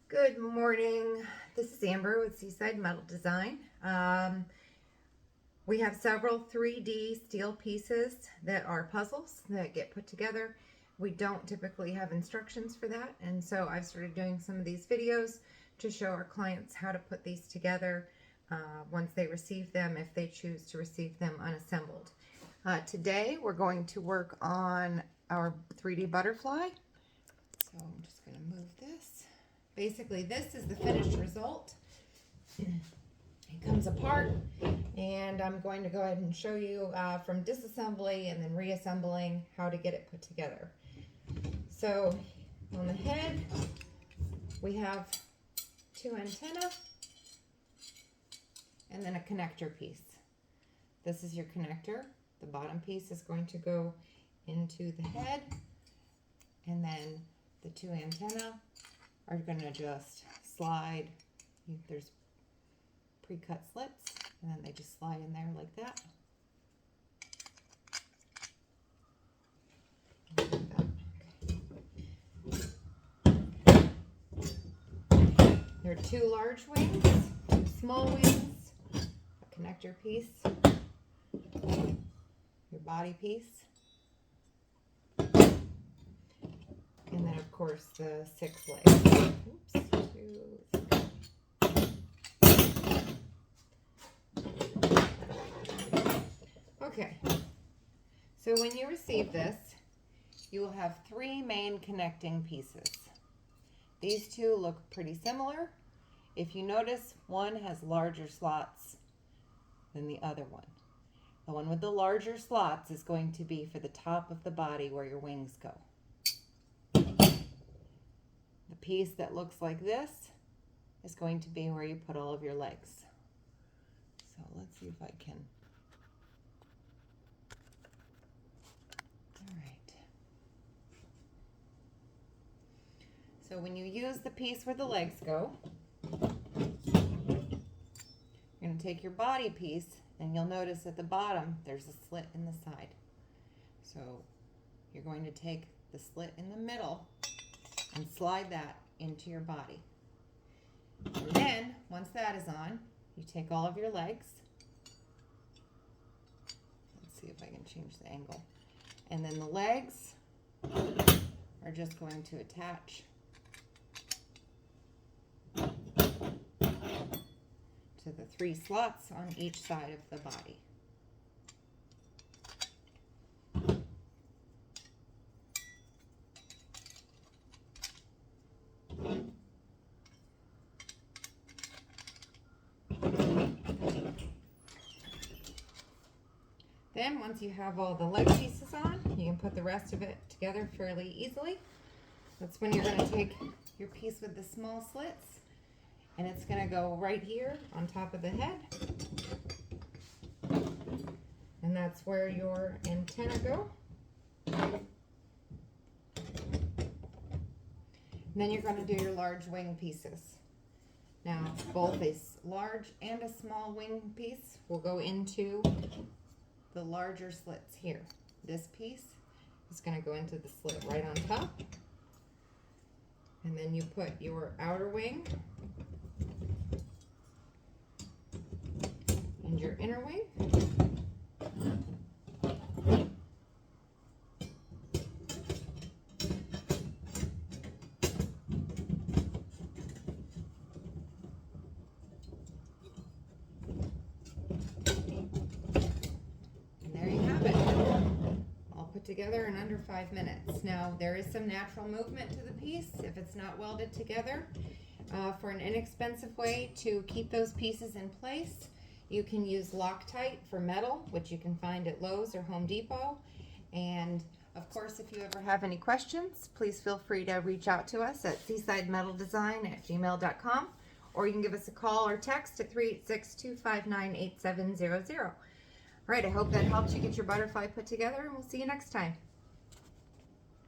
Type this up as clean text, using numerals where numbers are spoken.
Good morning. This is Amber with Seaside Metal Design. We have several 3D steel pieces that are puzzles that get put together. We don't typically have instructions for that, and so I've started doing some of these videos to show our clients how to put these together once they receive them, if they choose to receive them unassembled. Today we're going to work on our 3D butterfly. So I'm just going to move this. Basically, this is the finished result. It comes apart, and I'm going to go ahead and show you from disassembly and then reassembling how to get it put together. So on the head, we have two antennae and then a connector piece. This is your connector. The bottom piece is going to go into the head, and then the two antennae are going to just slide. There's pre-cut slits, and then they just slide in there like that. There are two large wings, two small wings, a connector piece, your body piece, and then of course the 6 legs. Oops, 2, 3. Okay, so when you receive this, you will have 3 main connecting pieces. These two look pretty similar. If you notice, one has larger slots than the other one. The one with the larger slots is going to be for the top of the body where your wings go. The piece that looks like this is going to be where you put all of your legs. So let's see if I can. All right. So when you use the piece where the legs go, you're going to take your body piece, and you'll notice at the bottom there's a slit in the side. So you're going to take the slit in the middle and slide that into your body. And then, once that is on, you take all of your legs. Let's see if I can change the angle. And then the legs are just going to attach to the 3 slots on each side of the body. Then once you have all the leg pieces on, you can put the rest of it together fairly easily. That's when you're going to take your piece with the small slits, and it's going to go right here on top of the head. And that's where your antenna go. And then you're going to do your large wing pieces. Now, both a large and a small wing piece will go into the larger slits here. This piece is going to go into the slit right on top. And then you put your outer wing and your inner wing. Together in under 5 minutes. Now there is some natural movement to the piece if it's not welded together. For an inexpensive way to keep those pieces in place, you can use Loctite for metal, which you can find at Lowe's or Home Depot. And of course, if you ever have any questions, please feel free to reach out to us at seasidemetaldesign@gmail.com, or you can give us a call or text at 386-259-8700. All right, I hope that helped you get your butterfly put together, and we'll see you next time.